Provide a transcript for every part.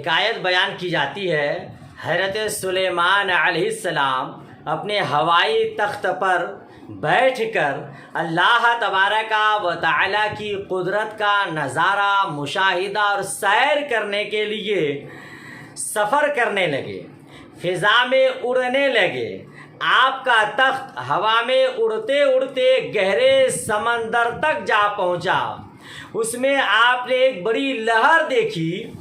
حکایت بیان کی جاتی ہے، حضرت سلیمان علیہ السلام اپنے ہوائی تخت پر بیٹھ کر اللہ تبارک و تعالی کی قدرت کا نظارہ مشاہدہ اور سیر کرنے کے لیے سفر کرنے لگے، فضا میں اڑنے لگے۔ آپ کا تخت ہوا میں اڑتے اڑتے گہرے سمندر تک جا پہنچا۔ اس میں آپ نے ایک بڑی لہر دیکھی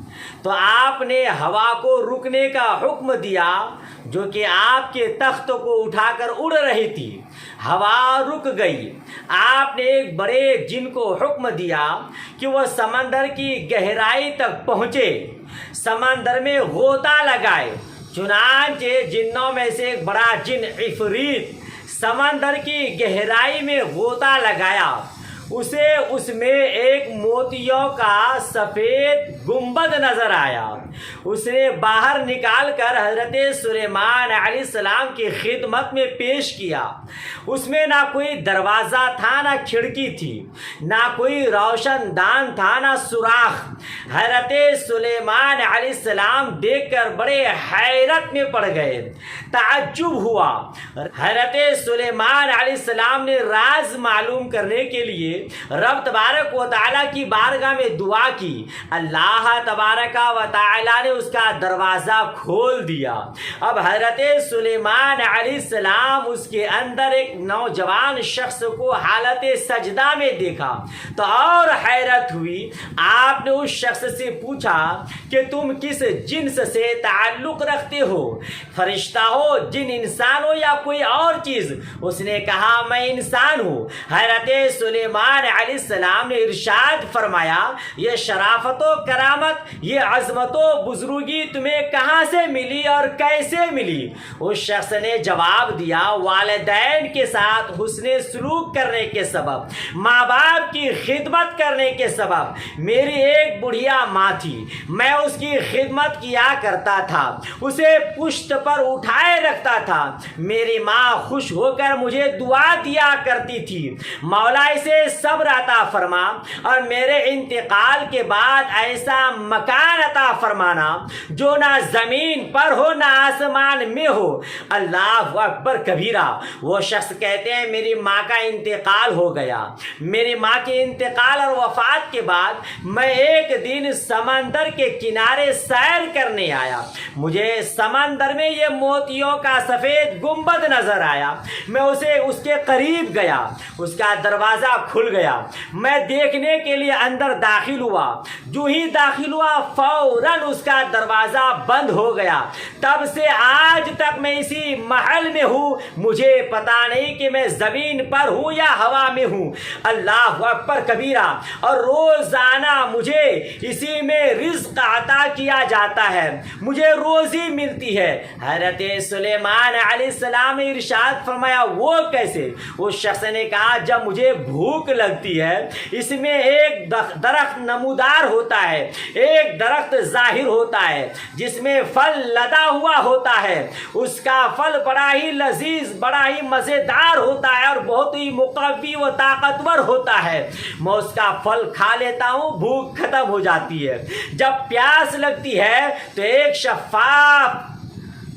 تو آپ نے ہوا کو رکنے کا حکم دیا، جو کہ آپ کے تخت کو اٹھا کر اڑ رہی تھی۔ ہوا رک گئی۔ آپ نے ایک بڑے جن کو حکم دیا کہ وہ سمندر کی گہرائی تک پہنچے، سمندر میں غوطہ لگائے۔ چنانچہ جنوں میں سے ایک بڑا جن عفریت سمندر کی گہرائی میں غوطہ لگایا۔ اسے اس میں ایک موتیوں کا سفید گنبد نظر آیا۔ اس نے باہر نکال کر حضرت سلیمان علیہ السلام کی خدمت میں پیش کیا۔ اس میں نہ کوئی دروازہ تھا، نہ کھڑکی تھی، نہ کوئی روشن دان تھا، نہ سوراخ۔ حضرت سلیمان علیہ السلام دیکھ کر بڑے حیرت میں پڑ گئے، تعجب ہوا۔ حضرت سلیمان علیہ السلام نے راز معلوم کرنے کے لیے رب تبارک و تعالیٰ کی بارگاہ میں دعا کی۔ اللہ تبارک و تعالیٰ نے اس کا دروازہ کھول دیا۔ اب حضرت سلیمان علیہ السلام اس کے اندر ایک نوجوان شخص کو حالت سجدہ میں دیکھا تو اور حیرت ہوئی۔ آپ نے اس شخص سے پوچھا کہ تم کس جنس سے تعلق رکھتے ہو، فرشتہ ہو، جن، انسان ہو یا کوئی اور چیز؟ اس نے کہا میں انسان ہوں۔ حضرت سلیمان علیہ السلام نے ارشاد فرمایا یہ شرافت و کرامت، یہ عظمت و بزرگی تمہیں کہاں سے ملی اور کیسے ملی؟ اس شخص نے جواب دیا والدین کے ساتھ حسن سلوک کرنے کے سبب، ماں باپ کی خدمت کرنے کے سبب۔ میری ایک بڑھیا ماں تھی، میں اس کی خدمت کیا کرتا تھا، اسے پشت پر اٹھائے رکھتا تھا۔ میری ماں خوش ہو کر مجھے دعا دیا کرتی تھی، مولا اسے صبر عطا فرما اور میرے انتقال کے بعد ایسا مکان عطا فرمانا جو نہ زمین پر ہو نہ آسمان میں ہو۔ اللہ اکبر کبیرہ۔ وہ شخص کہتے ہیں میری ماں کا انتقال ہو گیا۔ میری ماں کے انتقال اور وفات کے بعد میں ایک دن سمندر کے کنارے سیر کرنے آیا۔ مجھے سمندر میں یہ موتیوں کا سفید گنبد نظر آیا۔ میں اس کے قریب گیا، اس کا دروازہ کھل گیا۔ میں دیکھنے کے لیے اندر داخل ہوا۔ جو ہی داخل ہوا فوراً اس کا دروازہ بند ہو گیا۔ تب سے آج تک میں اسی محل میں ہوں، مجھے پتا نہیں کہ میں زمین پر ہوں یا ہوا میں ہوں۔ اللہ اکبر کبیرہ۔ اور روزانہ مجھے اسی میں رزق عطا کیا جاتا ہے، مجھے روزی ملتی ہے۔ حضرت سلیمان علیہ السلام نے ارشاد فرمایا وہ کیسے؟ اس شخص نے کہا جب مجھے بھوک لگتی ہے، اس میں ایک درخت نمودار ہوتا ہے، ایک درخت ظاہر ہوتا ہے جس میں پھل لدا ہوا ہوتا ہے۔ اس کا پھل بڑا ہی لذیذ، بڑا ہی مزیدار ہوتا ہے اور بہت ہی مقوی و طاقتور ہوتا ہے۔ میں اس کا پھل کھا لیتا ہوں، بھوک ختم ہو جاتی ہے۔ جب پیاس لگتی ہے تو ایک شفاف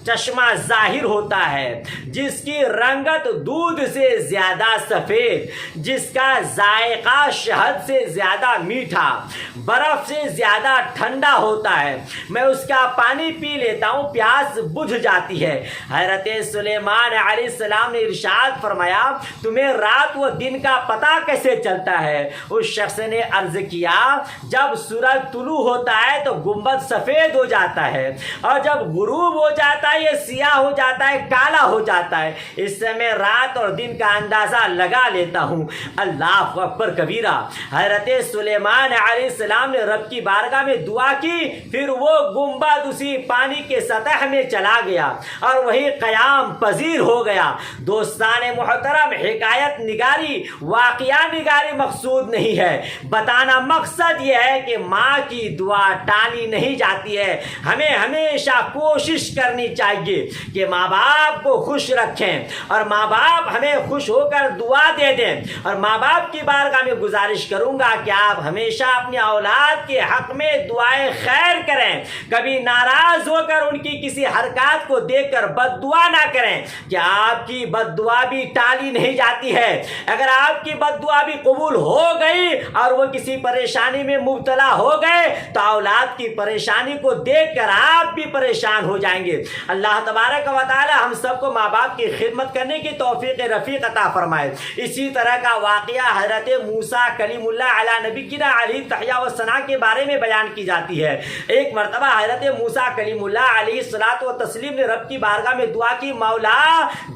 چشمہ ظاہر ہوتا ہے جس کی رنگت دودھ سے زیادہ سفید، جس کا ذائقہ شہد سے زیادہ میٹھا، برف سے زیادہ ٹھنڈا ہوتا ہے۔ میں اس کا پانی پی لیتا ہوں، پیاس بجھ جاتی ہے۔ حضرت سلیمان علیہ السلام نے ارشاد فرمایا تمہیں رات و دن کا پتہ کیسے چلتا ہے؟ اس شخص نے عرض کیا جب سورج طلوع ہوتا ہے تو گنبد سفید ہو جاتا ہے اور جب غروب ہو جاتا ہے یہ سیاہ ہو جاتا ہے، کالا ہو جاتا ہے۔ اس سے میں رات اور دن کا اندازہ لگا لیتا ہوں۔ اللہ اکبر کبیرہ۔ حضرت سلیمان علیہ السلام نے رب کی بارگاہ میں دعا کی، پھر وہ گنبد اسی پانی کے سطح میں چلا گیا اور وہی قیام پذیر ہو گیا۔ دوستان محترم، حکایت نگاری، واقعہ نگاری مقصود نہیں ہے، بتانا مقصد یہ ہے کہ ماں کی دعا ٹالی نہیں جاتی ہے، ہمیں ہمیشہ کوشش کرنی چاہیے چاہیے کہ ماں باپ کو خوش رکھیں اور ماں باپ ہمیں خوش ہو کر دعا دے دیں. اور ماں باپ کی بارگاہ میں گزارش کروں گا کہ آپ ہمیشہ اپنی اولاد کے حق میں دعائیں خیر کریں. کبھی ناراض ہو کر ان کی کسی حرکات کو دیکھ کر بد دعا نہ کریں کہ آپ کی بد دعا بھی ٹالی نہیں جاتی ہے. اگر آپ کی بد دعا بھی قبول ہو گئی اور وہ کسی پریشانی میں مبتلا ہو گئے تو اولاد کی پریشانی کو دیکھ کر آپ بھی پریشان ہو جائیں گے. اللہ تبارک و تعالی ہم سب کو ماں باپ کی خدمت کرنے کی توفیق رفیق عطا فرمائے. اسی طرح کا واقعہ حضرت موسیٰ کلیم اللہ علی نبینا علیہ تحیہ و ثنا کے بارے میں بیان کی جاتی ہے. ایک مرتبہ حضرت موسیٰ کلیم اللہ علیہ الصلوۃ والتسلیم نے رب کی بارگاہ میں دعا کی، مولا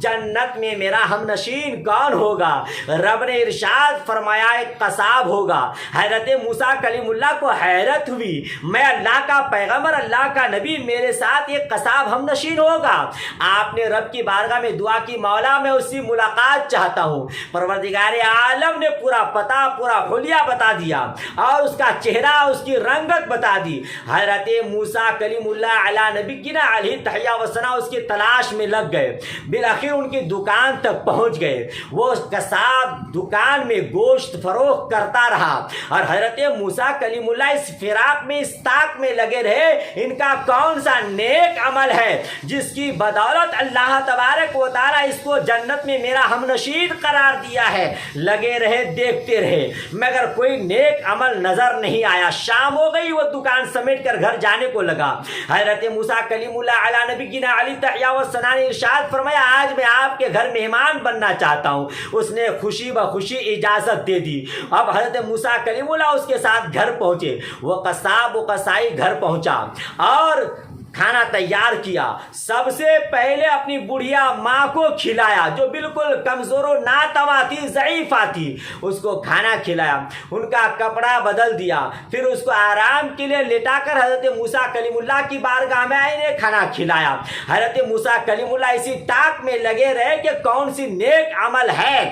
جنت میں میرا ہم نشین کون ہوگا؟ رب نے ارشاد فرمایا ایک قصاب ہوگا. حضرت موسیٰ کلیم اللہ کو حیرت ہوئی، میں اللہ کا پیغمبر، اللہ کا نبی، میرے ساتھ ایک قصاب ہم نشین ہوگا؟ آپ نے رب کی بارگاہ میں دعا کی، مولا میں اس سے ملاقات چاہتا ہوں. پروردگار عالم نے پورا پتہ، پورا حلیہ بتا دیا اور اس کا چہرہ، اس کی رنگت بتا دی. حضرت موسیٰ کلیم اللہ علی نبینا علیہ تحیہ و ثنا اس کی تلاش میں لگ گئے. بالآخر ان کی دکان تک پہنچ گئے. وہ قصاب دکان میں گوشت فروخت کرتا رہا اور حضرت موسیٰ کلیم اللہ اس فراق میں، اس طاق میں لگے رہے ان کا کون سا نیک عمل ہے جس کی بدولت اللہ تبارک و تعالی اس کو جنت میں میرا ہم نشین قرار دیا ہے. لگے رہے، دیکھتے رہے مگر کوئی نیک عمل نظر نہیں آیا. شام ہو گئی، وہ دکان سمیٹ کر گھر جانے کو لگا. حضرت موسیٰ کلیم اللہ علی نبینا علی تحیہ و ثنا نے ارشاد فرمایا آج میں آپ کے گھر مہمان بننا چاہتا ہوں. اس نے خوشی بخوشی اجازت دے دی. اب حضرت موسیٰ کلیم اللہ اس کے ساتھ گھر پہنچے. وہ قصاب و قصائی گھر پہنچا اور کھانا تیار کیا. سب سے پہلے اپنی بڑھیا ماں کو کھلایا جو بالکل کمزور و ناتواں تھی، ضعیفہ تھی. اس کو کھانا کھلایا، ان کا کپڑا بدل دیا، پھر اس کو آرام کے لیے لٹا کر حضرت موسیٰ کلیم اللہ کی بارگاہ میں انہیں کھانا کھلایا. حضرت موسیٰ کلیم اللہ اسی طاق میں لگے رہے کہ کون سی نیک عمل ہے،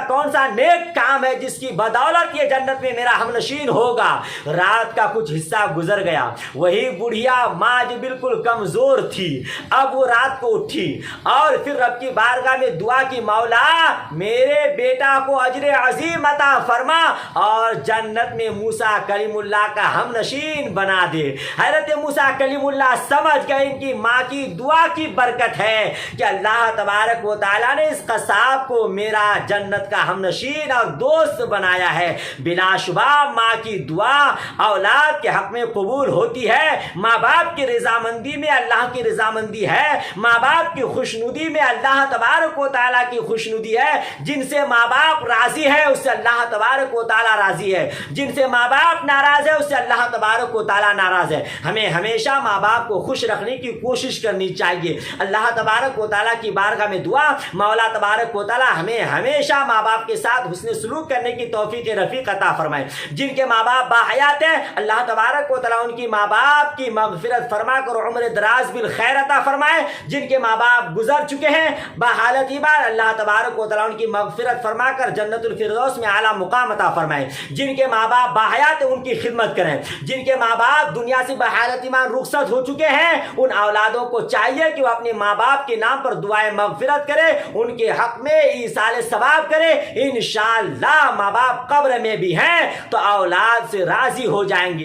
کون سا نیک کام ہے جس کی بدولت یہ جنت میں میرا ہم نشین ہوگا. رات کا کچھ حصہ گزر گیا. وہی بڑھیا ماں جو بالکل کمزور تھی اب وہ رات کو اٹھی اور پھر رب کی بارگاہ میں دعا کی، مولا میرے بیٹا کو اجر عظیم عطا فرما اور جنت میں موسیٰ کلیم اللہ کا ہم نشین بنا دے. حضرت موسیٰ کلیم اللہ سمجھ گئے ان کی ماں کی دعا کی برکت ہے کہ اللہ تبارک و تعالیٰ نے اس قصاب کو میرا جنت کا ہم نشین اور دوست بنایا ہے. بلا شبہ ماں کی دعا اولاد کے حق میں قبول ہوتی ہے. ماں باپ کی رضامندی میں اللہ کی رضامندی ہے. ماں باپ کی خوشنودی میں اللہ تبارک و تعالیٰ کی خوشنودی ہے. جن سے ماں باپ راضی ہے اس سے اللہ تبارک و تعالیٰ راضی ہے. جن سے ماں باپ ناراض ہے اس سے اللہ تبارک و تعالیٰ ناراض ہے. ہمیں ہمیشہ ماں باپ کو خوش رکھنے کی کوشش کرنی چاہیے. اللہ تبارک و تعالیٰ کی بارگاہ میں دعا، مولا تبارک و تعالیٰ ہمیں ہمیشہ ماں باپ کے ساتھ حسن سلوک کرنے کی توفیق رفیق عطا فرمائے. جن کے ماں باپ باحیات ہیں اللہ تبارک و تعالیٰ ان کی ماں باپ کی مغفرت فرما کر عمر دراز بالخیر عطا فرمائے. جن کے ماں باپ گزر چکے ہیں بحالت ایمان اللہ تبارک و تعالیٰ ان کی مغفرت فرما کر جنت الفردوس میں اعلیٰ مقام عطا فرمائے. جن کے ماں باپ باحیات ہیں ان کی خدمت کریں. جن کے ماں باپ دنیا سے بحالت ایمان رخصت ہو چکے ہیں ان اولادوں کو چاہیے کہ وہ اپنے ماں باپ کے نام پر دعائیں مغفرت کرے، ان کے حق میں ایصال ثواب کرے. انشاءاللہ ماں باپ قبر میں بھی ہیں تو اولاد سے راضی ہو جائیں گے.